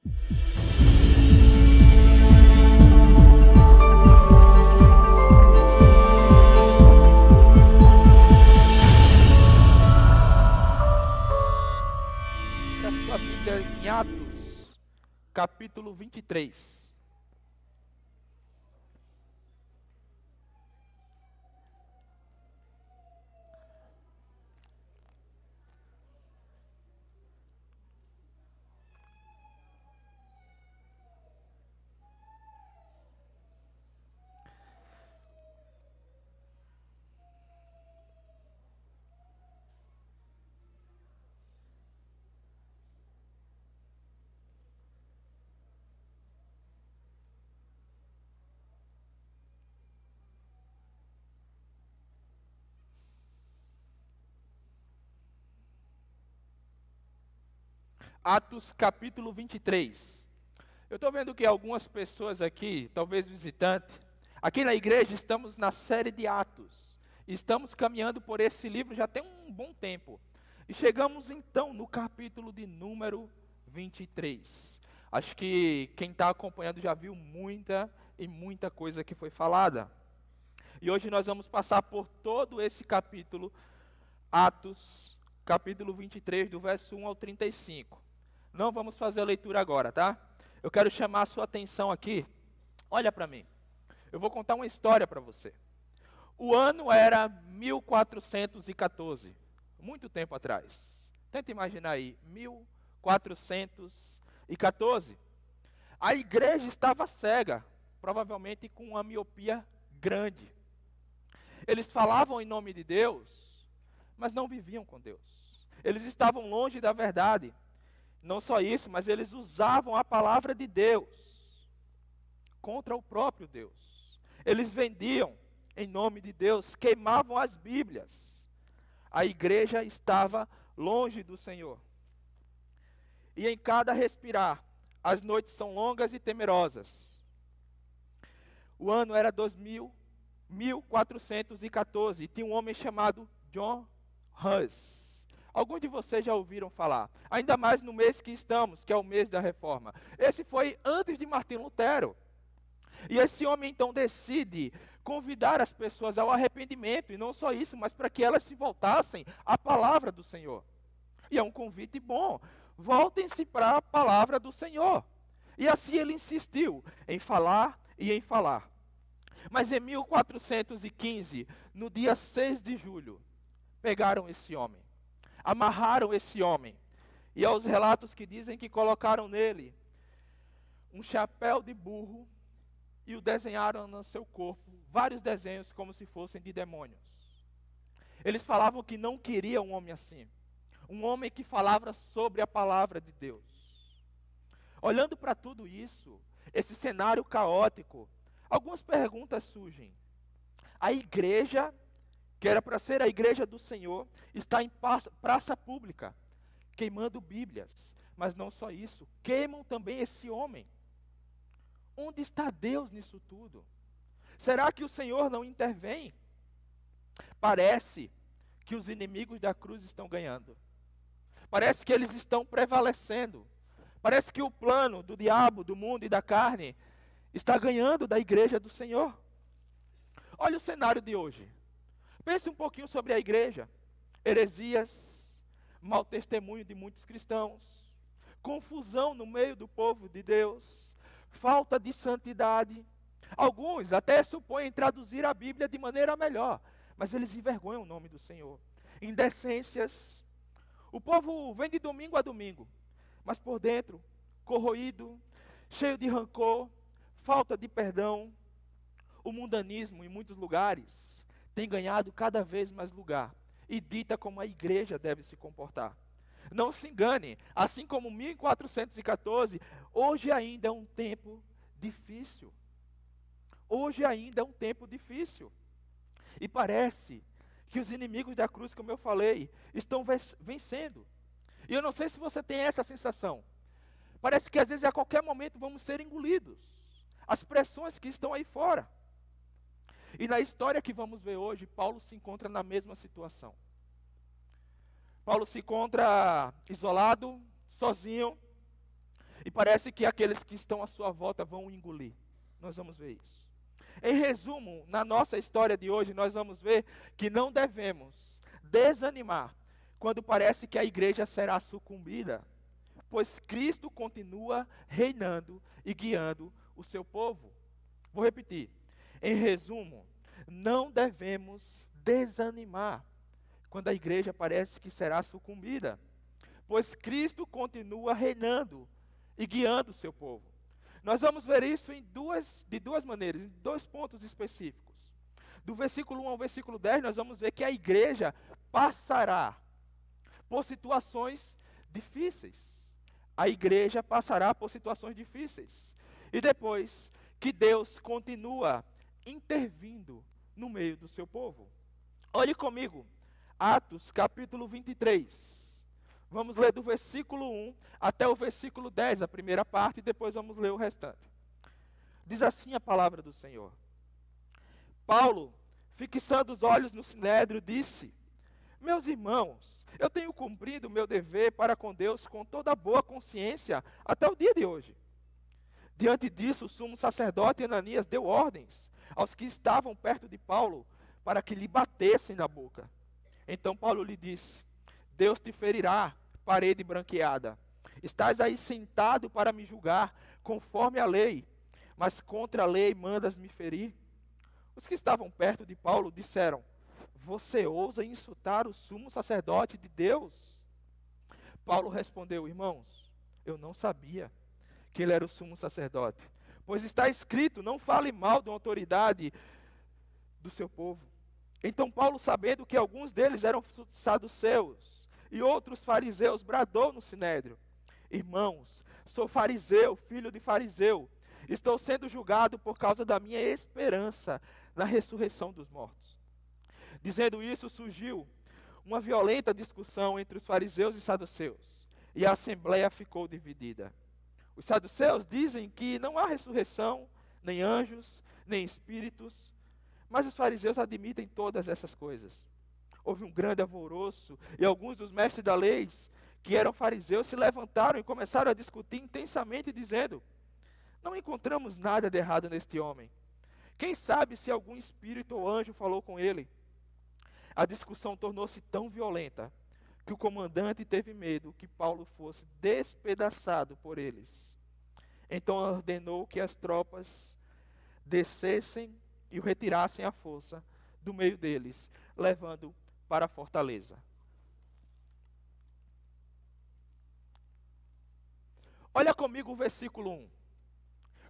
A sua Bíblia em Atos, capítulo 23. Atos capítulo 23. Eu estou vendo que algumas pessoas aqui, talvez visitantes, aqui na igreja estamos na série de Atos. Estamos caminhando por esse livro já tem um bom tempo. E chegamos então no capítulo de número 23. Acho que quem está acompanhando já viu muita coisa que foi falada. E hoje nós vamos passar por todo esse capítulo, Atos, capítulo 23, do verso 1 ao 35. Não vamos fazer a leitura agora, tá? Eu quero chamar a sua atenção aqui. Olha para mim. Eu vou contar uma história para você. O ano era 1414, muito tempo atrás. Tenta imaginar aí, 1414. A igreja estava cega, provavelmente com uma miopia grande. Eles falavam em nome de Deus, mas não viviam com Deus. Eles estavam longe da verdade. Não só isso, mas eles usavam a palavra de Deus contra o próprio Deus. Eles vendiam em nome de Deus, queimavam as Bíblias. A igreja estava longe do Senhor. E em cada respirar, as noites são longas e temerosas. O ano era 1414 e tinha um homem chamado John Hus. Alguns de vocês já ouviram falar, ainda mais no mês que estamos, que é o mês da Reforma. Esse foi antes de Martinho Lutero. E esse homem então decide convidar as pessoas ao arrependimento, e não só isso, mas para que elas se voltassem à palavra do Senhor. E é um convite bom, voltem-se para a palavra do Senhor. E assim ele insistiu em falar e em falar. Mas em 1415, no dia 6 de julho, pegaram esse homem. Amarraram esse homem, e aos relatos que dizem que colocaram nele um chapéu de burro e o desenharam no seu corpo, vários desenhos como se fossem de demônios. Eles falavam que não queriam um homem assim, um homem que falava sobre a palavra de Deus. Olhando para tudo isso, esse cenário caótico, algumas perguntas surgem. A igreja, que era para ser a igreja do Senhor, está em praça pública, queimando Bíblias. Mas não só isso, queimam também esse homem. Onde está Deus nisso tudo? Será que o Senhor não intervém? Parece que os inimigos da cruz estão ganhando. Parece que eles estão prevalecendo. Parece que o plano do diabo, do mundo e da carne está ganhando da igreja do Senhor. Olha o cenário de hoje. Pense um pouquinho sobre a igreja. Heresias, mau testemunho de muitos cristãos, confusão no meio do povo de Deus, falta de santidade. Alguns até supõem traduzir a Bíblia de maneira melhor, mas eles envergonham o nome do Senhor. Indecências. O povo vem de domingo a domingo, mas por dentro, corroído, cheio de rancor, falta de perdão. O mundanismo em muitos lugares tem ganhado cada vez mais lugar e dita como a igreja deve se comportar. Não se engane, assim como 1414, hoje ainda é um tempo difícil. Hoje ainda é um tempo difícil. E parece que os inimigos da cruz, como eu falei, estão vencendo. E eu não sei se você tem essa sensação. Parece que às vezes a qualquer momento vamos ser engolidos. As pressões que estão aí fora. E na história que vamos ver hoje, Paulo se encontra na mesma situação. Paulo se encontra isolado, sozinho. E parece que aqueles que estão à sua volta vão o engolir. Nós vamos ver isso. Em resumo, na nossa história de hoje, nós vamos ver que não devemos desanimar quando parece que a igreja será sucumbida, pois Cristo continua reinando e guiando o seu povo. Vou repetir. Em resumo, não devemos desanimar quando a igreja parece que será sucumbida, pois Cristo continua reinando e guiando o seu povo. Nós vamos ver isso de duas maneiras, em dois pontos específicos. Do versículo 1 ao versículo 10, nós vamos ver que a igreja passará por situações difíceis. A igreja passará por situações difíceis. E depois que Deus continua intervindo no meio do seu povo. Olhe comigo, Atos capítulo 23. Vamos ler do versículo 1 até o versículo 10, a primeira parte, e depois vamos ler o restante. Diz assim a palavra do Senhor. Paulo, fixando os olhos no sinédrio, disse: meus irmãos, eu tenho cumprido o meu dever para com Deus com toda boa consciência até o dia de hoje. Diante disso, o sumo sacerdote Ananias deu ordens aos que estavam perto de Paulo para que lhe batessem na boca. Então Paulo lhe disse: Deus te ferirá, parede branqueada. Estás aí sentado para me julgar, conforme a lei, mas contra a lei mandas me ferir? Os que estavam perto de Paulo disseram: você ousa insultar o sumo sacerdote de Deus? Paulo respondeu: irmãos, eu não sabia que ele era o sumo sacerdote, pois está escrito: não fale mal de uma autoridade do seu povo. Então Paulo, sabendo que alguns deles eram saduceus e outros fariseus, bradou no sinédrio: irmãos, sou fariseu, filho de fariseu, estou sendo julgado por causa da minha esperança na ressurreição dos mortos. Dizendo isso, surgiu uma violenta discussão entre os fariseus e saduceus, e a assembleia ficou dividida. Os saduceus dizem que não há ressurreição, nem anjos, nem espíritos, mas os fariseus admitem todas essas coisas. Houve um grande alvoroço, e alguns dos mestres da lei, que eram fariseus, se levantaram e começaram a discutir intensamente, dizendo: não encontramos nada de errado neste homem. Quem sabe se algum espírito ou anjo falou com ele? A discussão tornou-se tão violenta que o comandante teve medo que Paulo fosse despedaçado por eles. Então ordenou que as tropas descessem e o retirassem à força do meio deles, levando para a fortaleza. Olha comigo o versículo 1.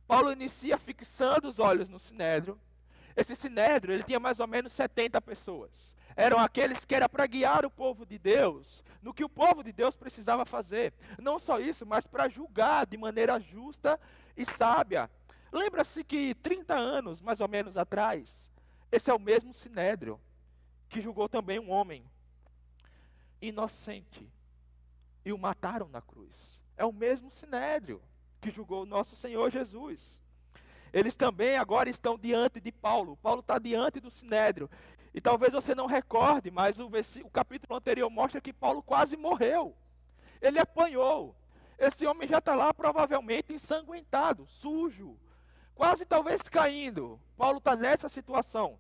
Paulo inicia fixando os olhos no sinédrio. Esse sinédrio, ele tinha mais ou menos 70 pessoas. Eram aqueles que era para guiar o povo de Deus no que o povo de Deus precisava fazer. Não só isso, mas para julgar de maneira justa e sábia. Lembra-se que 30 anos, mais ou menos atrás, esse é o mesmo sinédrio que julgou também um homem inocente e o mataram na cruz. É o mesmo sinédrio que julgou o nosso Senhor Jesus. Eles também agora estão diante de Paulo. Paulo está diante do sinédrio. E talvez você não recorde, mas o capítulo anterior mostra que Paulo quase morreu. Ele apanhou. Esse homem já está lá provavelmente ensanguentado, sujo, quase talvez caindo. Paulo está nessa situação.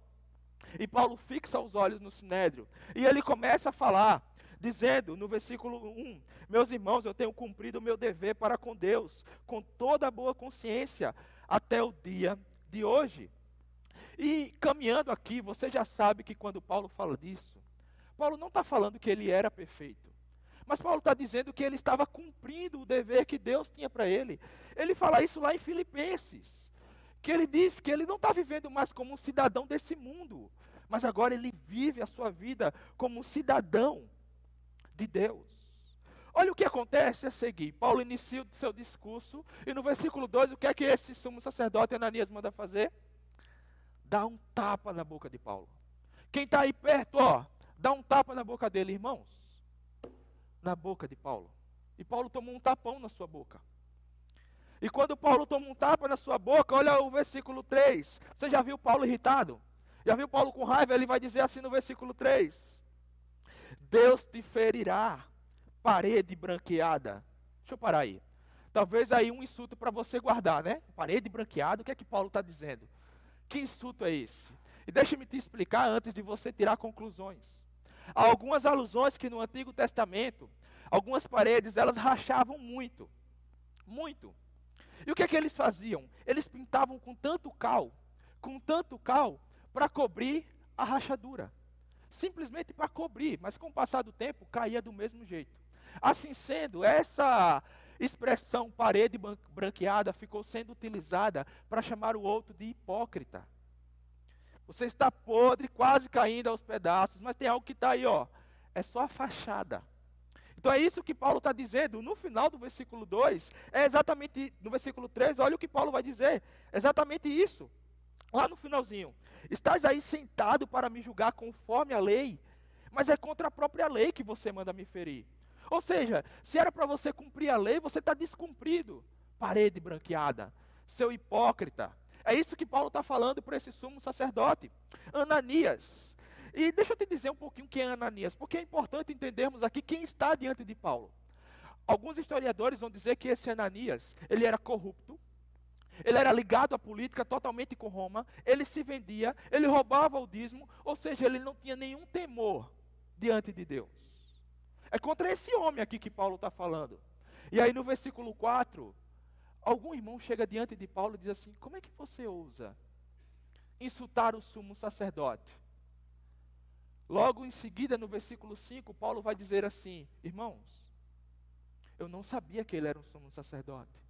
E Paulo fixa os olhos no sinédrio. E ele começa a falar, dizendo no versículo 1, meus irmãos, eu tenho cumprido o meu dever para com Deus, com toda a boa consciência, até o dia de hoje. E caminhando aqui, você já sabe que quando Paulo fala disso, Paulo não está falando que ele era perfeito, mas Paulo está dizendo que ele estava cumprindo o dever que Deus tinha para ele. Ele fala isso lá em Filipenses, que ele diz que ele não está vivendo mais como um cidadão desse mundo, mas agora ele vive a sua vida como um cidadão de Deus. Olha o que acontece a seguir. Paulo inicia o seu discurso, e no versículo 2, o que é que esse sumo sacerdote Ananias manda fazer? Dá um tapa na boca de Paulo. Quem está aí perto, dá um tapa na boca dele, irmãos. Na boca de Paulo. E Paulo tomou um tapão na sua boca. E quando Paulo toma um tapa na sua boca, olha o versículo 3. Você já viu Paulo irritado? Já viu Paulo com raiva? Ele vai dizer assim no versículo 3. Deus te ferirá, parede branqueada. Deixa eu parar aí. Talvez aí um insulto para você guardar, né? Parede branqueada, o que é que Paulo está dizendo? Que insulto é esse? E deixe-me te explicar antes de você tirar conclusões. Há algumas alusões que no Antigo Testamento, algumas paredes, elas rachavam muito. Muito. E o que é que eles faziam? Eles pintavam com tanto cal, para cobrir a rachadura. Simplesmente para cobrir, mas com o passar do tempo, caía do mesmo jeito. Assim sendo, essa expressão parede branqueada ficou sendo utilizada para chamar o outro de hipócrita. Você está podre, quase caindo aos pedaços, mas tem algo que está aí, ó. É só a fachada. Então é isso que Paulo está dizendo. No final do versículo 2, é exatamente, no versículo 3, olha o que Paulo vai dizer. É exatamente isso. Lá no finalzinho. Estás aí sentado para me julgar conforme a lei, mas é contra a própria lei que você manda me ferir. Ou seja, se era para você cumprir a lei, você está descumprido. Parede branqueada, seu hipócrita. É isso que Paulo está falando para esse sumo sacerdote, Ananias. E deixa eu te dizer um pouquinho quem é Ananias, porque é importante entendermos aqui quem está diante de Paulo. Alguns historiadores vão dizer que esse Ananias, ele era corrupto, ele era ligado à política totalmente com Roma, ele se vendia, ele roubava o dízimo, ou seja, ele não tinha nenhum temor diante de Deus. É contra esse homem aqui que Paulo está falando. E aí no versículo 4, algum irmão chega diante de Paulo e diz assim: como é que você ousa insultar o sumo sacerdote? Logo em seguida, no versículo 5, Paulo vai dizer assim: irmãos, eu não sabia que ele era um sumo sacerdote,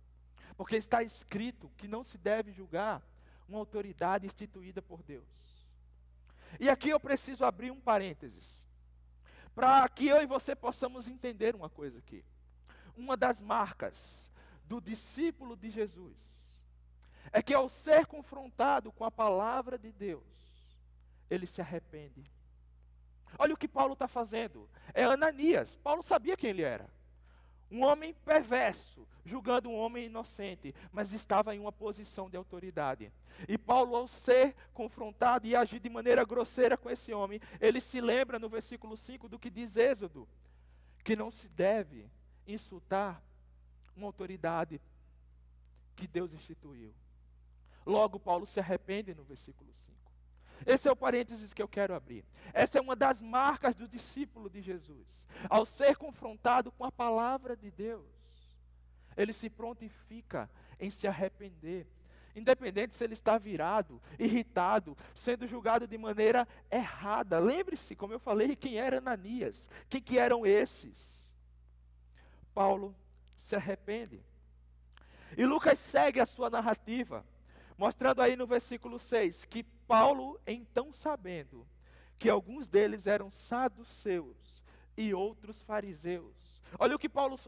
porque está escrito que não se deve julgar uma autoridade instituída por Deus. E aqui eu preciso abrir um parênteses, para que eu e você possamos entender uma coisa aqui. Uma das marcas do discípulo de Jesus é que ao ser confrontado com a palavra de Deus, ele se arrepende. Olha o que Paulo está fazendo. É Ananias. Paulo sabia quem ele era. Um homem perverso, julgando um homem inocente, mas estava em uma posição de autoridade. E Paulo, ao ser confrontado e agir de maneira grosseira com esse homem, ele se lembra no versículo 5 do que diz Êxodo, que não se deve insultar uma autoridade que Deus instituiu. Logo, Paulo se arrepende no versículo 5. Esse é o parênteses que eu quero abrir. Essa é uma das marcas do discípulo de Jesus. Ao ser confrontado com a palavra de Deus, ele se prontifica em se arrepender. Independente se ele está virado, irritado, sendo julgado de maneira errada. Lembre-se, como eu falei, quem era Ananias. Quem que eram esses? Paulo se arrepende. E Lucas segue a sua narrativa, mostrando aí no versículo 6, que Paulo, então sabendo que alguns deles eram saduceus e outros fariseus. Olha o que Paulo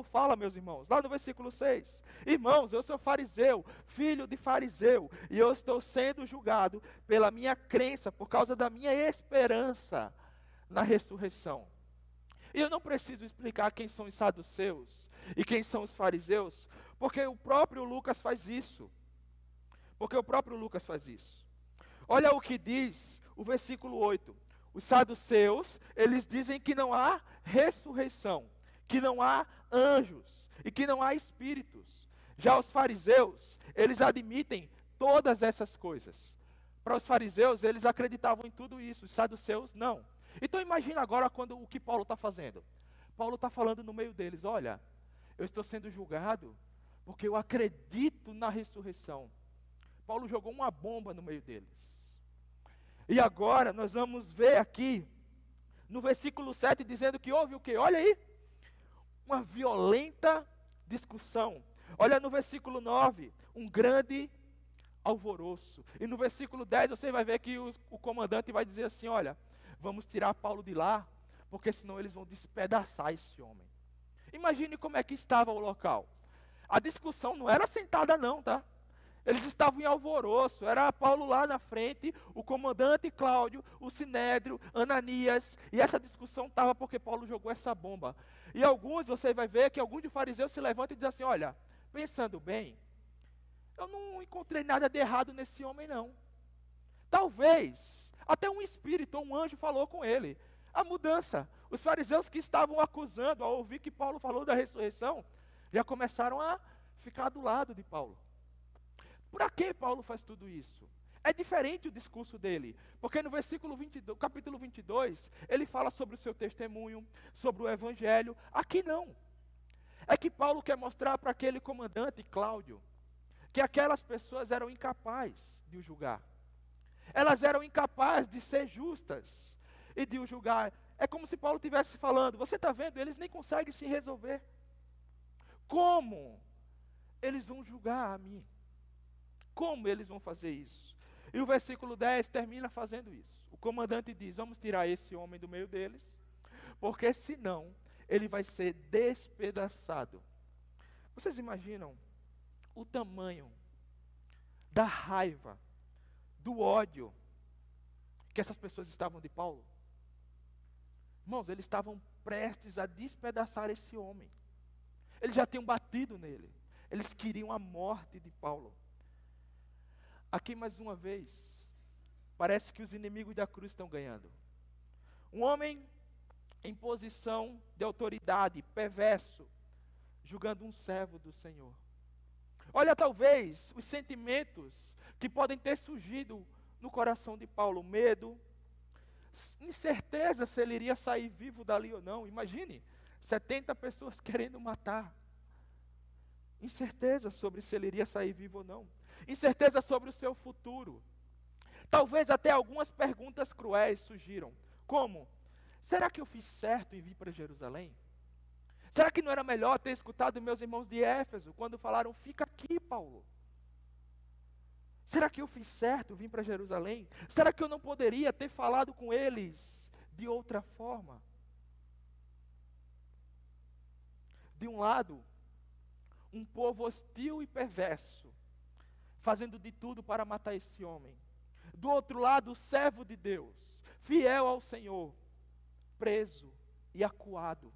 fala, meus irmãos, lá no versículo 6. Irmãos, eu sou fariseu, filho de fariseu, e eu estou sendo julgado pela minha crença, por causa da minha esperança na ressurreição. E eu não preciso explicar quem são os saduceus e quem são os fariseus, porque o próprio Lucas faz isso. Olha o que diz o versículo 8. Os saduceus, eles dizem que não há ressurreição, que não há anjos e que não há espíritos. Já os fariseus, eles admitem todas essas coisas. Para os fariseus, eles acreditavam em tudo isso, os saduceus não. Então imagina agora o que Paulo está fazendo. Paulo está falando no meio deles: olha, eu estou sendo julgado porque eu acredito na ressurreição. Paulo jogou uma bomba no meio deles. E agora nós vamos ver aqui, no versículo 7, dizendo que houve o quê? Olha aí, uma violenta discussão. Olha no versículo 9, um grande alvoroço. E no versículo 10 você vai ver que o comandante vai dizer assim: olha, vamos tirar Paulo de lá, porque senão eles vão despedaçar esse homem. Imagine como é que estava o local. A discussão não era sentada não, tá? Eles estavam em alvoroço, era Paulo lá na frente, o comandante Cláudio, o Sinédrio, Ananias, e essa discussão estava porque Paulo jogou essa bomba. E alguns, você vai ver que alguns de fariseus se levantam e dizem assim: olha, pensando bem, eu não encontrei nada de errado nesse homem não. Talvez, até um espírito ou um anjo falou com ele. A mudança, os fariseus que estavam acusando, ao ouvir que Paulo falou da ressurreição, Já começaram a ficar do lado de Paulo. Por que Paulo faz tudo isso? É diferente o discurso dele, porque no versículo 22, capítulo 22, ele fala sobre o seu testemunho, sobre o evangelho. Aqui não. É que Paulo quer mostrar para aquele comandante, Cláudio, que aquelas pessoas eram incapazes de o julgar. Elas eram incapazes de ser justas e de o julgar. É como se Paulo estivesse falando, você está vendo, eles nem conseguem se resolver. Como eles vão julgar a mim? Como eles vão fazer isso? E o versículo 10 termina fazendo isso. O comandante diz, vamos tirar esse homem do meio deles, porque senão ele vai ser despedaçado. Vocês imaginam o tamanho da raiva, do ódio que essas pessoas estavam de Paulo? Irmãos, eles estavam prestes a despedaçar esse homem. Eles já tinham batido nele. Eles queriam a morte de Paulo. Aqui mais uma vez, parece que os inimigos da cruz estão ganhando. Um homem em posição de autoridade, perverso, julgando um servo do Senhor. Olha, talvez, os sentimentos que podem ter surgido no coração de Paulo: medo, incerteza se ele iria sair vivo dali ou não. Imagine, 70 pessoas querendo matar. Incerteza sobre se ele iria sair vivo ou não. Incerteza sobre o seu futuro. Talvez até algumas perguntas cruéis surgiram. Como? Será que eu fiz certo em vir para Jerusalém? Será que não era melhor ter escutado meus irmãos de Éfeso quando falaram, fica aqui, Paulo? Será que eu fiz certo vim para Jerusalém? Será que eu não poderia ter falado com eles de outra forma? De um lado, um povo hostil e perverso, fazendo de tudo para matar esse homem. Do outro lado, o servo de Deus, fiel ao Senhor, preso e acuado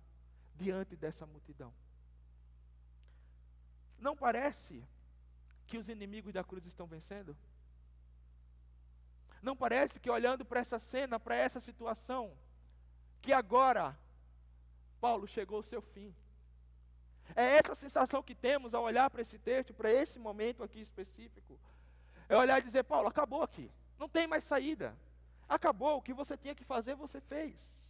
diante dessa multidão. Não parece que os inimigos da cruz estão vencendo? Não parece que olhando para essa cena, para essa situação, que agora Paulo chegou ao seu fim? É essa sensação que temos ao olhar para esse texto, para esse momento aqui específico. É olhar e dizer, Paulo, acabou aqui. Não tem mais saída. Acabou, o que você tinha que fazer, você fez.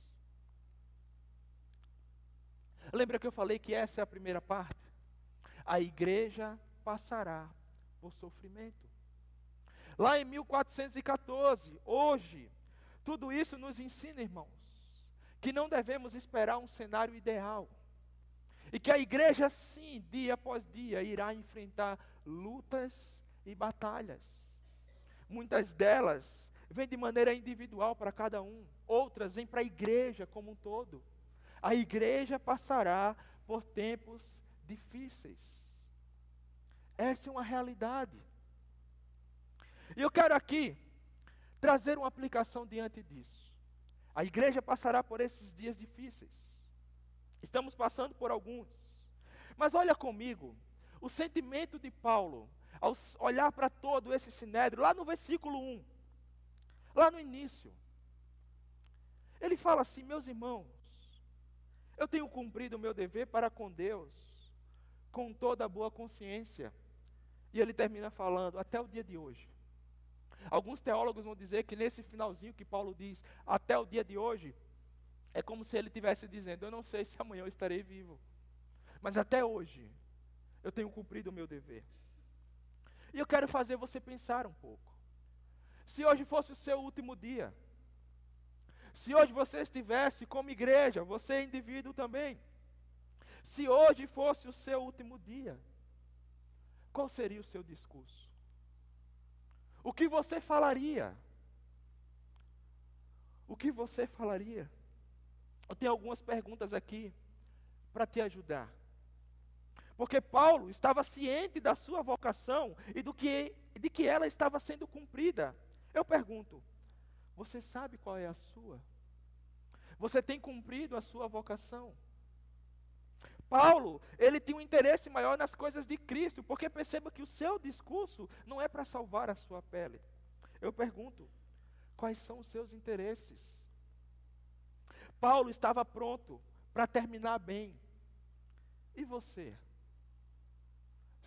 Lembra que eu falei que essa é a primeira parte? A igreja passará por sofrimento. Lá em 1414, hoje, tudo isso nos ensina, irmãos, que não devemos esperar um cenário ideal. E que a igreja, sim, dia após dia, irá enfrentar lutas e batalhas. Muitas delas vêm de maneira individual para cada um, outras vêm para a igreja como um todo. A igreja passará por tempos difíceis. Essa é uma realidade. E eu quero aqui trazer uma aplicação diante disso. A igreja passará por esses dias difíceis. Estamos passando por alguns. Mas olha comigo, o sentimento de Paulo, ao olhar para todo esse sinédrio, lá no versículo 1, lá no início, ele fala assim, meus irmãos, eu tenho cumprido o meu dever para com Deus, com toda a boa consciência. E ele termina falando, até o dia de hoje. Alguns teólogos vão dizer que nesse finalzinho que Paulo diz, até o dia de hoje, é como se ele estivesse dizendo, eu não sei se amanhã eu estarei vivo, mas até hoje, eu tenho cumprido o meu dever. E eu quero fazer você pensar um pouco. Se hoje fosse o seu último dia, se hoje você estivesse como igreja, você indivíduo também, se hoje fosse o seu último dia, qual seria o seu discurso? O que você falaria? O que você falaria? Eu tenho algumas perguntas aqui para te ajudar. Porque Paulo estava ciente da sua vocação e de que ela estava sendo cumprida. Eu pergunto, você sabe qual é a sua? Você tem cumprido a sua vocação? Paulo, ele tinha um interesse maior nas coisas de Cristo, porque perceba que o seu discurso não é para salvar a sua pele. Eu pergunto, quais são os seus interesses? Paulo estava pronto para terminar bem. E você?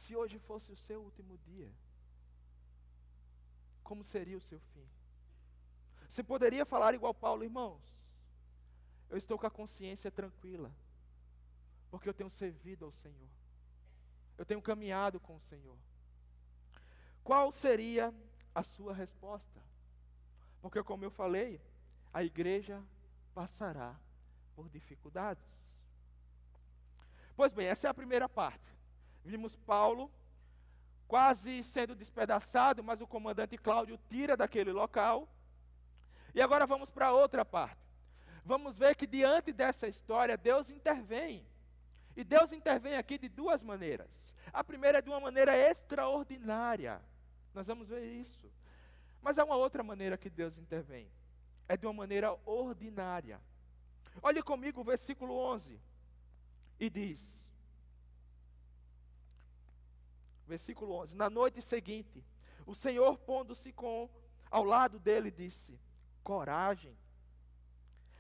Se hoje fosse o seu último dia, como seria o seu fim? Você poderia falar igual Paulo: irmãos, eu estou com a consciência tranquila, porque eu tenho servido ao Senhor, eu tenho caminhado com o Senhor. Qual seria a sua resposta? Porque, como eu falei, a igreja passará por dificuldades. Pois bem, essa é a primeira parte. Vimos Paulo quase sendo despedaçado, mas o comandante Cláudio tira daquele local. E agora vamos para a outra parte. Vamos ver que diante dessa história, Deus intervém. E Deus intervém aqui de duas maneiras. A primeira é de uma maneira extraordinária. Nós vamos ver isso. Mas há uma outra maneira que Deus intervém. É de uma maneira ordinária. Olhe comigo o versículo 11. E diz, versículo 11: na noite seguinte, o Senhor, pondo-se ao lado dele, disse: coragem,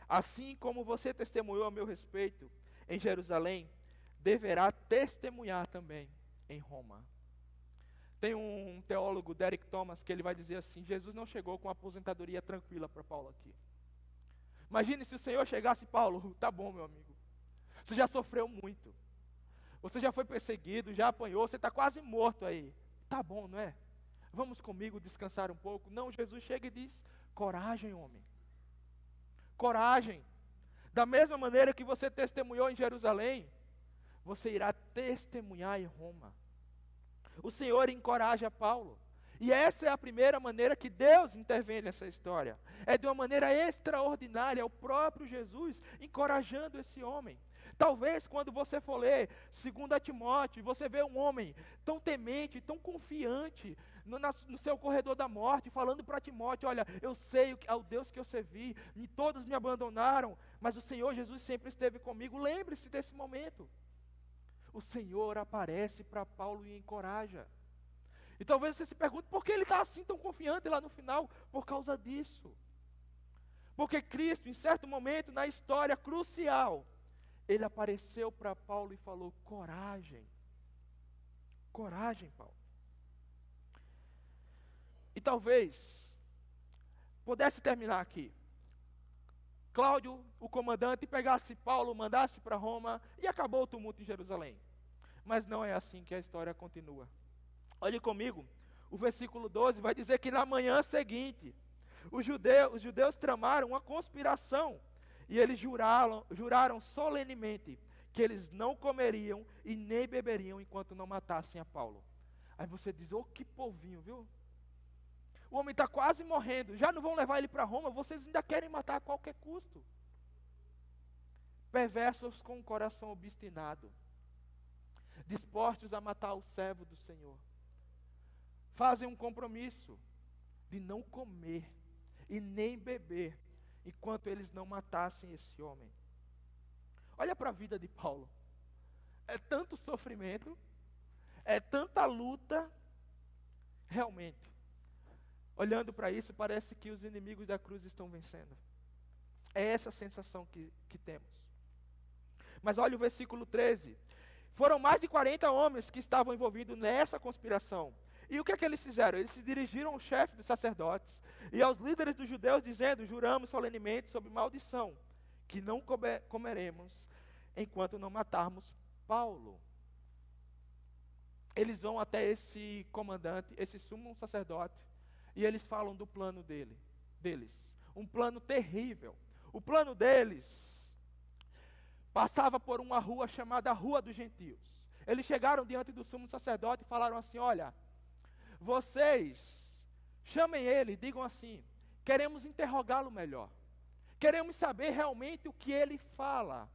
assim como você testemunhou a meu respeito em Jerusalém, deverá testemunhar também em Roma. Tem um teólogo, Derek Thomas, que ele vai dizer assim: Jesus não chegou com a aposentadoria tranquila para Paulo aqui. Imagine se o Senhor chegasse: Paulo, tá bom, meu amigo, você já sofreu muito, você já foi perseguido, já apanhou, você está quase morto aí, tá bom, não é? Vamos comigo descansar um pouco. Não, Jesus chega e diz: coragem, homem, coragem. Da mesma maneira que você testemunhou em Jerusalém, você irá testemunhar em Roma. O Senhor encoraja Paulo. E essa é a primeira maneira que Deus intervém nessa história. É de uma maneira extraordinária, é o próprio Jesus encorajando esse homem. Talvez quando você for ler 2 Timóteo, você vê um homem tão temente, tão confiante no seu corredor da morte, falando para Timóteo: olha, eu sei ao Deus que eu servi, todos me abandonaram, mas o Senhor Jesus sempre esteve comigo. Lembre-se desse momento. O Senhor aparece para Paulo e encoraja. E talvez você se pergunte: por que ele está assim tão confiante lá no final? Por causa disso. Porque Cristo, em certo momento na história crucial, ele apareceu para Paulo e falou: coragem. Coragem, Paulo. E talvez pudesse terminar aqui. Cláudio, o comandante, pegasse Paulo, mandasse para Roma e acabou o tumulto em Jerusalém. Mas não é assim que a história continua. Olhe comigo, o versículo 12 vai dizer que na manhã seguinte, os judeus tramaram uma conspiração e eles juraram solenemente que eles não comeriam e nem beberiam enquanto não matassem a Paulo. Aí você diz: oh, que povinho, viu? O homem está quase morrendo, já não vão levar ele para Roma, vocês ainda querem matar a qualquer custo. Perversos com o coração obstinado, dispostos a matar o servo do Senhor. Fazem um compromisso de não comer e nem beber enquanto eles não matassem esse homem. Olha para a vida de Paulo. É tanto sofrimento, é tanta luta. Realmente, olhando para isso, parece que os inimigos da cruz estão vencendo. É essa a sensação que temos. Mas olha o versículo 13. Foram mais de 40 homens que estavam envolvidos nessa conspiração. E o que é que eles fizeram? Eles se dirigiram ao chefe dos sacerdotes e aos líderes dos judeus, dizendo: juramos solenemente sob maldição, que não comeremos enquanto não matarmos Paulo. Eles vão até esse comandante, esse sumo sacerdote, e eles falam do plano deles. Um plano terrível. O plano deles passava por uma rua chamada Rua dos Gentios. Eles chegaram diante do sumo sacerdote e falaram assim: olha, vocês chamem ele e digam assim: queremos interrogá-lo melhor. Queremos saber realmente o que ele fala.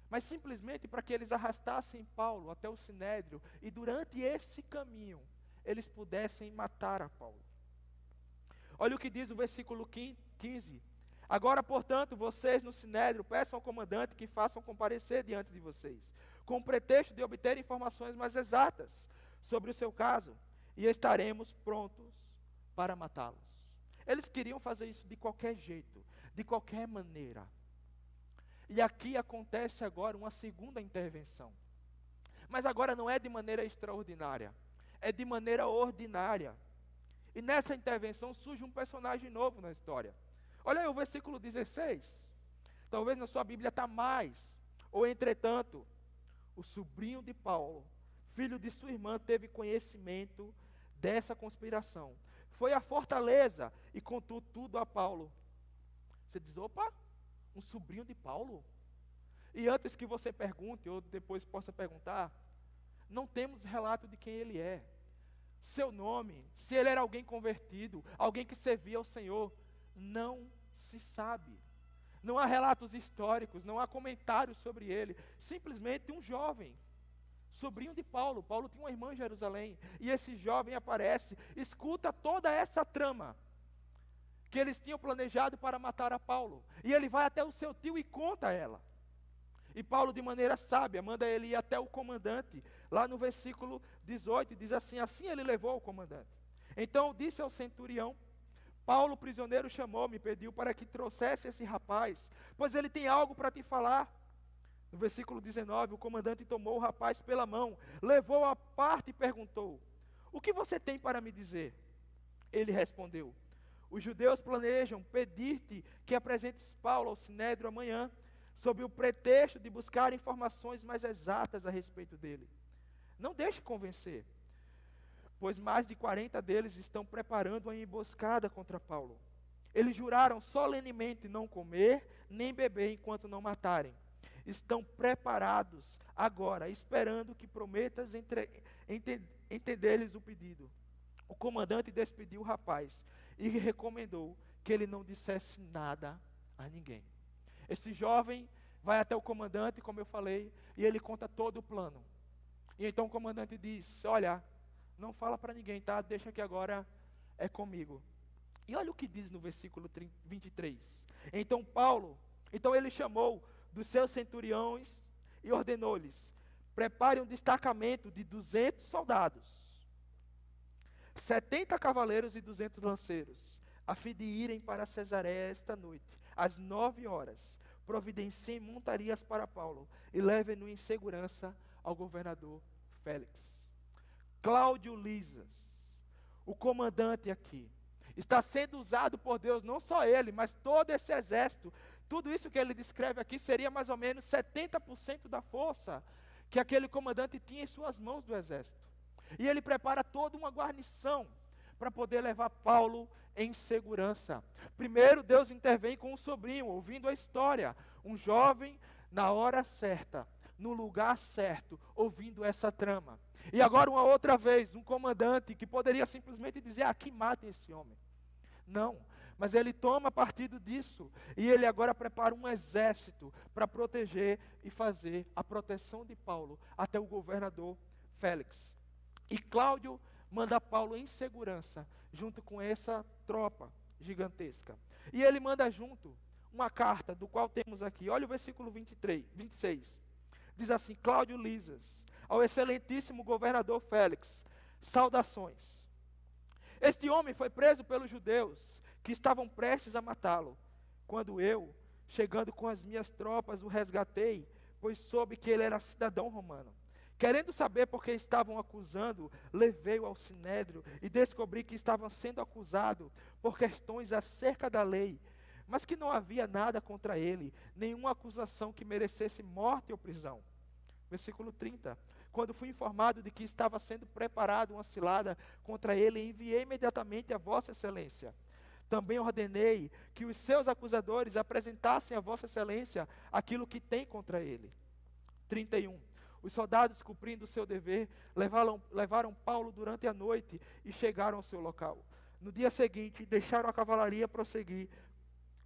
Mas simplesmente para que eles arrastassem Paulo até o sinédrio e durante esse caminho eles pudessem matar a Paulo. Olha o que diz o versículo 15. Agora, portanto, vocês no sinédrio peçam ao comandante que façam comparecer diante de vocês, com o pretexto de obter informações mais exatas sobre o seu caso, e estaremos prontos para matá-los. Eles queriam fazer isso de qualquer jeito, de qualquer maneira. E aqui acontece agora uma segunda intervenção. Mas agora não é de maneira extraordinária, é de maneira ordinária. E nessa intervenção surge um personagem novo na história. Olha aí o versículo 16. Talvez na sua Bíblia está mais. Ou entretanto, o sobrinho de Paulo, filho de sua irmã, teve conhecimento dessa conspiração. Foi à fortaleza e contou tudo a Paulo. Você diz, opa, um sobrinho de Paulo? E antes que você pergunte, ou depois possa perguntar, não temos relato de quem ele é, seu nome, se ele era alguém convertido, alguém que servia ao Senhor, não se sabe. Não há relatos históricos, não há comentários sobre ele, simplesmente um jovem, sobrinho de Paulo. Paulo tinha uma irmã em Jerusalém, e esse jovem aparece, escuta toda essa trama, que eles tinham planejado para matar a Paulo, e ele vai até o seu tio e conta a ela. E Paulo, de maneira sábia, manda ele ir até o comandante. Lá no versículo 18, diz assim, assim ele levou ao comandante. Então disse ao centurião, Paulo, prisioneiro, chamou-me, pediu para que trouxesse esse rapaz, pois ele tem algo para te falar. No versículo 19, o comandante tomou o rapaz pela mão, levou-o à parte e perguntou, o que você tem para me dizer? Ele respondeu, os judeus planejam pedir-te que apresentes Paulo ao sinédrio amanhã, sob o pretexto de buscar informações mais exatas a respeito dele. Não deixe convencer, pois mais de 40 deles estão preparando uma emboscada contra Paulo. Eles juraram solenemente não comer nem beber enquanto não matarem. Estão preparados agora, esperando que prometas entender-lhes o pedido. O comandante despediu o rapaz e recomendou que ele não dissesse nada a ninguém. Esse jovem vai até o comandante, como eu falei, e ele conta todo o plano. E então o comandante diz, olha, não fala para ninguém, tá? Deixa que agora é comigo. E olha o que diz no versículo 23. Então ele chamou dos seus centuriões e ordenou-lhes, prepare um destacamento de 200 soldados, 70 cavaleiros e 200 lanceiros, a fim de irem para Cesareia esta noite, às 9 horas, providenciem montarias para Paulo e levem-no em segurança ao governador Félix. Cláudio Lisas, o comandante aqui, está sendo usado por Deus, não só ele, mas todo esse exército. Tudo isso que ele descreve aqui seria mais ou menos 70% da força que aquele comandante tinha em suas mãos do exército. E ele prepara toda uma guarnição para poder levar Paulo em segurança. Primeiro, Deus intervém com um sobrinho, ouvindo a história. Um jovem, na hora certa, no lugar certo, ouvindo essa trama. E agora, uma outra vez, um comandante que poderia simplesmente dizer, aqui matem esse homem. Não, mas ele toma partido disso. E ele agora prepara um exército para proteger e fazer a proteção de Paulo até o governador Félix. E Cláudio manda Paulo em segurança, junto com essa tropa gigantesca. E ele manda junto uma carta, do qual temos aqui, olha o versículo 26. Diz assim, Cláudio Lisas, ao excelentíssimo governador Félix, saudações. Este homem foi preso pelos judeus, que estavam prestes a matá-lo, quando eu, chegando com as minhas tropas, o resgatei, pois soube que ele era cidadão romano. Querendo saber por que estavam acusando, levei-o ao sinédrio e descobri que estavam sendo acusado por questões acerca da lei, mas que não havia nada contra ele, nenhuma acusação que merecesse morte ou prisão. Versículo 30. Quando fui informado de que estava sendo preparada uma cilada contra ele, enviei imediatamente a Vossa Excelência. Também ordenei que os seus acusadores apresentassem a Vossa Excelência aquilo que tem contra ele. 31. Os soldados, cumprindo o seu dever, levaram Paulo durante a noite e chegaram ao seu local. No dia seguinte, deixaram a cavalaria prosseguir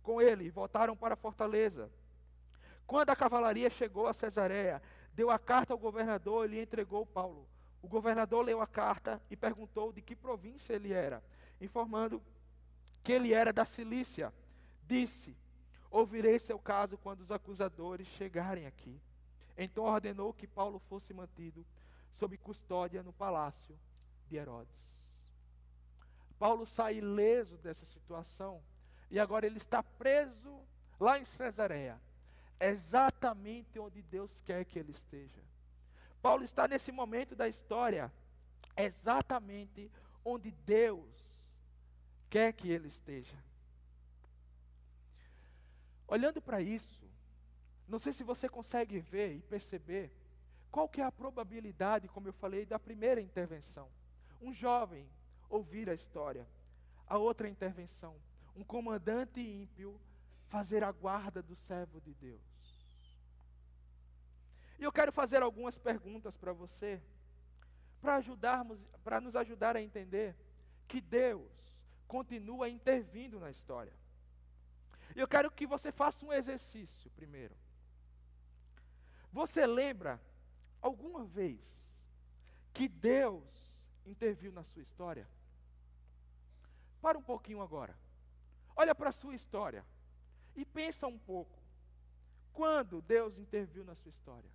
com ele e voltaram para a fortaleza. Quando a cavalaria chegou a Cesareia, deu a carta ao governador e lhe entregou Paulo. O governador leu a carta e perguntou de que província ele era, informando que ele era da Cilícia. Disse, ouvirei seu caso quando os acusadores chegarem aqui. Então ordenou que Paulo fosse mantido sob custódia no palácio de Herodes. Paulo sai ileso dessa situação e agora ele está preso lá em Cesareia, exatamente onde Deus quer que ele esteja. Paulo está nesse momento da história, exatamente onde Deus quer que ele esteja. Olhando para isso, não sei se você consegue ver e perceber qual que é a probabilidade, como eu falei, da primeira intervenção. Um jovem ouvir a história. A outra intervenção, um comandante ímpio fazer a guarda do servo de Deus. E eu quero fazer algumas perguntas para você, para nos ajudar a entender que Deus continua intervindo na história. E eu quero que você faça um exercício primeiro. Você lembra alguma vez que Deus interviu na sua história? Para um pouquinho agora. Olha para a sua história e pensa um pouco. Quando Deus interviu na sua história?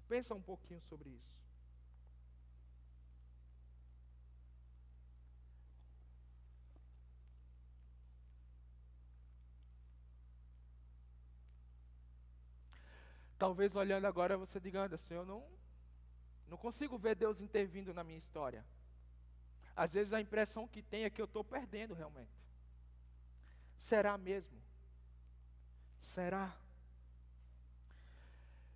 Pensa um pouquinho sobre isso. Talvez olhando agora você diga, Anderson, eu não consigo ver Deus intervindo na minha história. Às vezes a impressão que tem é que eu estou perdendo realmente. Será mesmo? Será?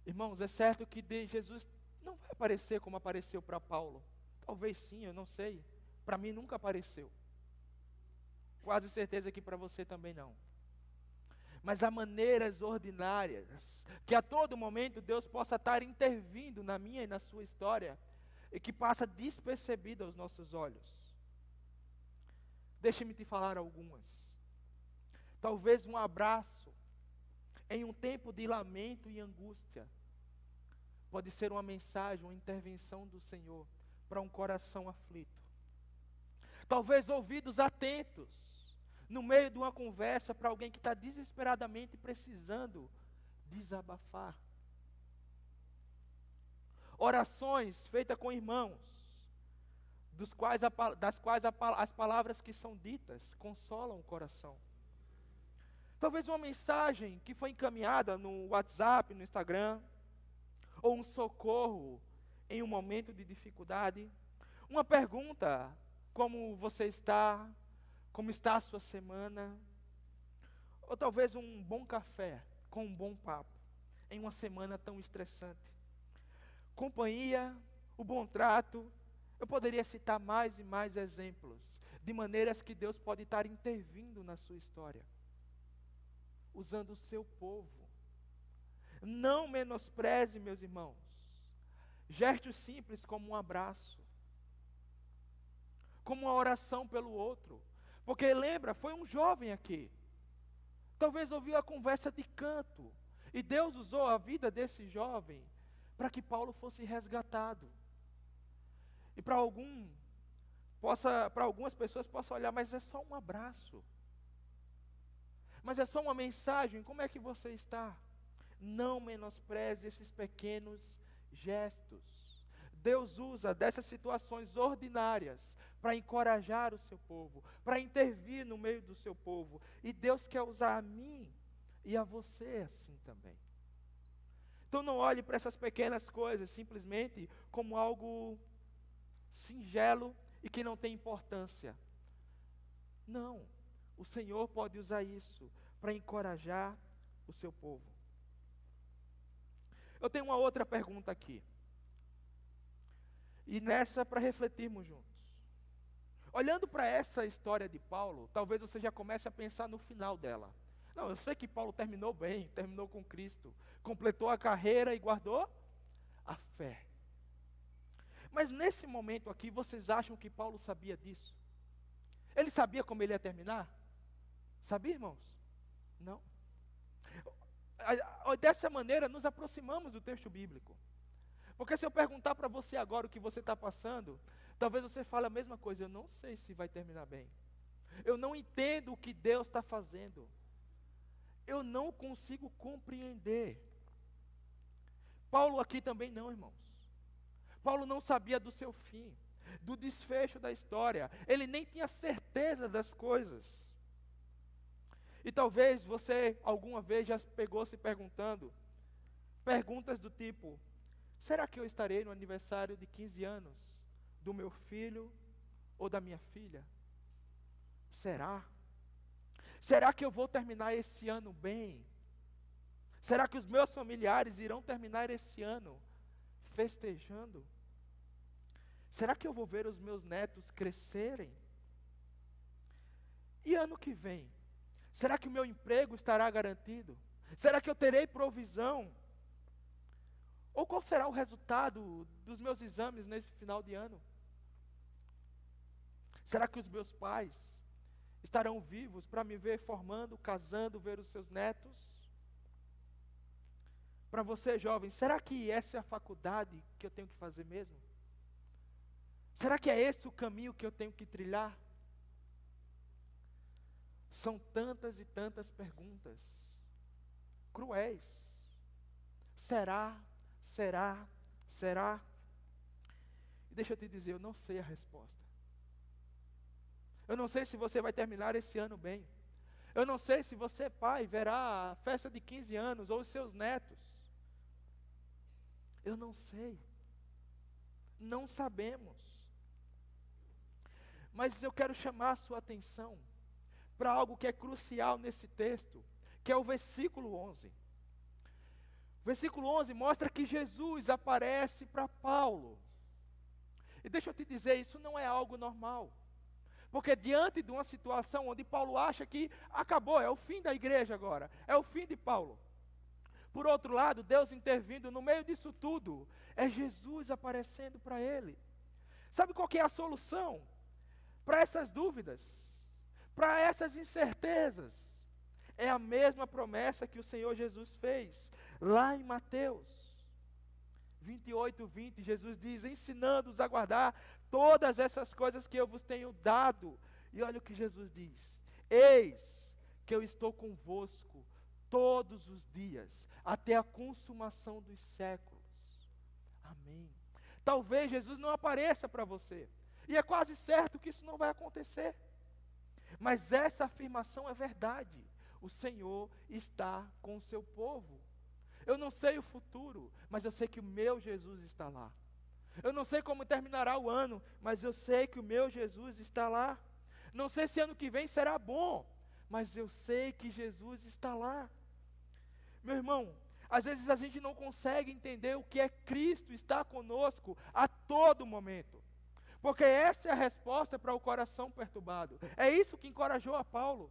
Irmãos, é certo que Jesus não vai aparecer como apareceu para Paulo. Talvez sim, eu não sei. Para mim nunca apareceu. Quase certeza que para você também não. Mas há maneiras ordinárias que a todo momento Deus possa estar intervindo na minha e na sua história e que passa despercebida aos nossos olhos. Deixe-me te falar algumas. Talvez um abraço em um tempo de lamento e angústia pode ser uma mensagem, uma intervenção do Senhor para um coração aflito. Talvez ouvidos atentos no meio de uma conversa para alguém que está desesperadamente precisando desabafar. Orações feitas com irmãos, das quais as palavras que são ditas consolam o coração. Talvez uma mensagem que foi encaminhada no WhatsApp, no Instagram, ou um socorro em um momento de dificuldade. Uma pergunta, como você está? Como está a sua semana? Ou talvez um bom café com um bom papo em uma semana tão estressante. Companhia, o bom trato. Eu poderia citar mais e mais exemplos de maneiras que Deus pode estar intervindo na sua história, usando o seu povo. Não menospreze, meus irmãos, gestos simples como um abraço, como uma oração pelo outro. Porque lembra, foi um jovem aqui. Talvez ouviu a conversa de canto. E Deus usou a vida desse jovem para que Paulo fosse resgatado. E para algumas pessoas possa olhar, mas é só um abraço. Mas é só uma mensagem, como é que você está? Não menospreze esses pequenos gestos. Deus usa dessas situações ordinárias para encorajar o seu povo, para intervir no meio do seu povo. E Deus quer usar a mim e a você assim também. Então não olhe para essas pequenas coisas simplesmente como algo singelo e que não tem importância. Não, o Senhor pode usar isso para encorajar o seu povo. Eu tenho uma outra pergunta aqui. E nessa para refletirmos juntos. Olhando para essa história de Paulo, talvez você já comece a pensar no final dela. Não, eu sei que Paulo terminou bem, terminou com Cristo, completou a carreira e guardou a fé. Mas nesse momento aqui, vocês acham que Paulo sabia disso? Ele sabia como ele ia terminar? Sabia, irmãos? Não. Dessa maneira, nos aproximamos do texto bíblico. Porque se eu perguntar para você agora o que você está passando, talvez você fale a mesma coisa. Eu não sei se vai terminar bem. Eu não entendo o que Deus está fazendo. Eu não consigo compreender. Paulo aqui também não, irmãos. Paulo não sabia do seu fim, do desfecho da história. Ele nem tinha certeza das coisas. E talvez você alguma vez já pegou se perguntando, perguntas do tipo: será que eu estarei no aniversário de 15 anos do meu filho ou da minha filha? Será? Será que eu vou terminar esse ano bem? Será que os meus familiares irão terminar esse ano festejando? Será que eu vou ver os meus netos crescerem? E ano que vem? Será que o meu emprego estará garantido? Será que eu terei provisão? Ou qual será o resultado dos meus exames nesse final de ano? Será que os meus pais estarão vivos para me ver formando, casando, ver os seus netos? Para você, jovem, será que essa é a faculdade que eu tenho que fazer mesmo? Será que é esse o caminho que eu tenho que trilhar? São tantas e tantas perguntas cruéis. Será? Será? Será? E deixa eu te dizer, eu não sei a resposta. Eu não sei se você vai terminar esse ano bem. Eu não sei se você, pai, verá a festa de 15 anos ou os seus netos. Eu não sei. Não sabemos. Mas eu quero chamar a sua atenção para algo que é crucial nesse texto, que é o versículo 11. O versículo 11 mostra que Jesus aparece para Paulo. E deixa eu te dizer, isso não é algo normal. Porque diante de uma situação onde Paulo acha que acabou, é o fim da igreja agora, é o fim de Paulo. Por outro lado, Deus intervindo no meio disso tudo, é Jesus aparecendo para ele. Sabe qual que é a solução para essas dúvidas, para essas incertezas? É a mesma promessa que o Senhor Jesus fez lá em Mateus 28:20, Jesus diz: ensinando-os a guardar todas essas coisas que eu vos tenho dado. E olha o que Jesus diz: eis que eu estou convosco todos os dias, até a consumação dos séculos. Amém. Talvez Jesus não apareça para você, e é quase certo que isso não vai acontecer. Mas essa afirmação é verdade. O Senhor está com o seu povo. Eu não sei o futuro, mas eu sei que o meu Jesus está lá. Eu não sei como terminará o ano, mas eu sei que o meu Jesus está lá. Não sei se ano que vem será bom, mas eu sei que Jesus está lá. Meu irmão, às vezes a gente não consegue entender o que é Cristo estar conosco a todo momento. Porque essa é a resposta para o coração perturbado. É isso que encorajou a Paulo.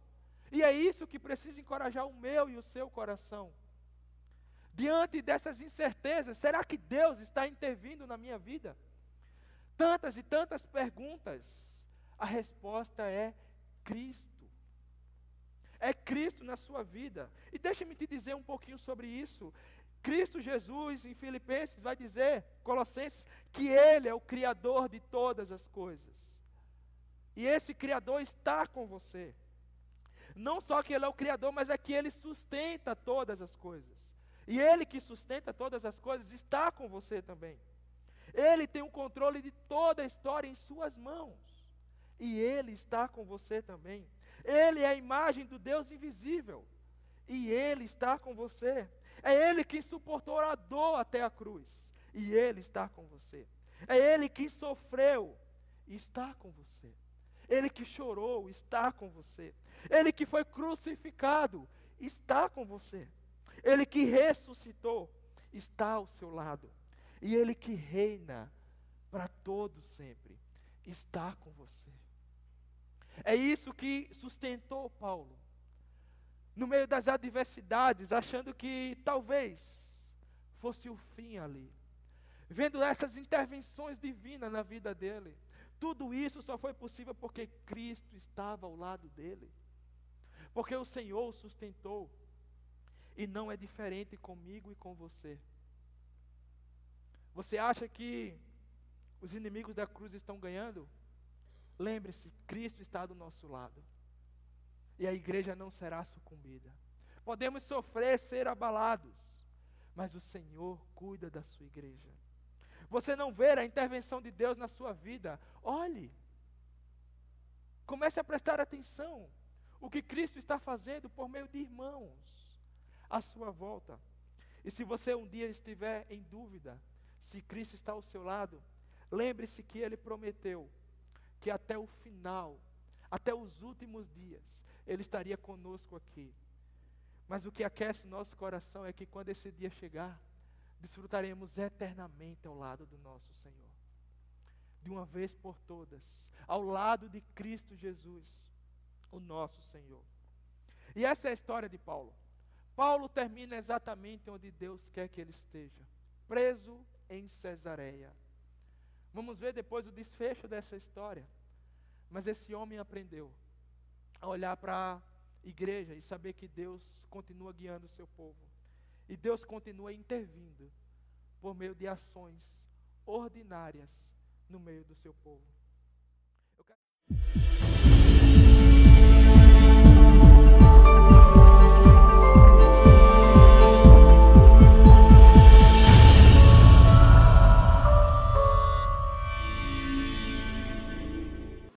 E é isso que precisa encorajar o meu e o seu coração. Diante dessas incertezas, será que Deus está intervindo na minha vida? Tantas e tantas perguntas. A resposta é Cristo. É Cristo na sua vida. E deixa-me te dizer um pouquinho sobre isso. Cristo Jesus, em Filipenses, vai dizer, Colossenses, que Ele é o Criador de todas as coisas. E esse Criador está com você. Não só que Ele é o Criador, mas é que Ele sustenta todas as coisas. E Ele que sustenta todas as coisas está com você também. Ele tem o controle de toda a história em suas mãos. E Ele está com você também. Ele é a imagem do Deus invisível. E Ele está com você. É Ele quem suportou a dor até a cruz. E Ele está com você. É Ele que sofreu e está com você. Ele que chorou está com você. Ele que foi crucificado está com você. Ele que ressuscitou está ao seu lado. E Ele que reina para todo sempre está com você. É isso que sustentou Paulo. No meio das adversidades, achando que talvez fosse o fim ali. Vendo essas intervenções divinas na vida dele. Tudo isso só foi possível porque Cristo estava ao lado dele. Porque o Senhor o sustentou. E não é diferente comigo e com você. Você acha que os inimigos da cruz estão ganhando? Lembre-se, Cristo está do nosso lado. E a igreja não será sucumbida. Podemos sofrer, ser abalados, mas o Senhor cuida da sua igreja. Você não vê a intervenção de Deus na sua vida? Olhe. Comece a prestar atenção. O que Cristo está fazendo por meio de irmãos à sua volta. E se você um dia estiver em dúvida se Cristo está ao seu lado, lembre-se que Ele prometeu que até o final, até os últimos dias, Ele estaria conosco aqui. Mas o que aquece o nosso coração é que quando esse dia chegar, desfrutaremos eternamente ao lado do nosso Senhor. De uma vez por todas, ao lado de Cristo Jesus, o nosso Senhor. E essa é a história de Paulo. Paulo termina exatamente onde Deus quer que ele esteja, preso em Cesareia. Vamos ver depois o desfecho dessa história. Mas esse homem aprendeu a olhar para a igreja e saber que Deus continua guiando o seu povo. E Deus continua intervindo por meio de ações ordinárias no meio do seu povo.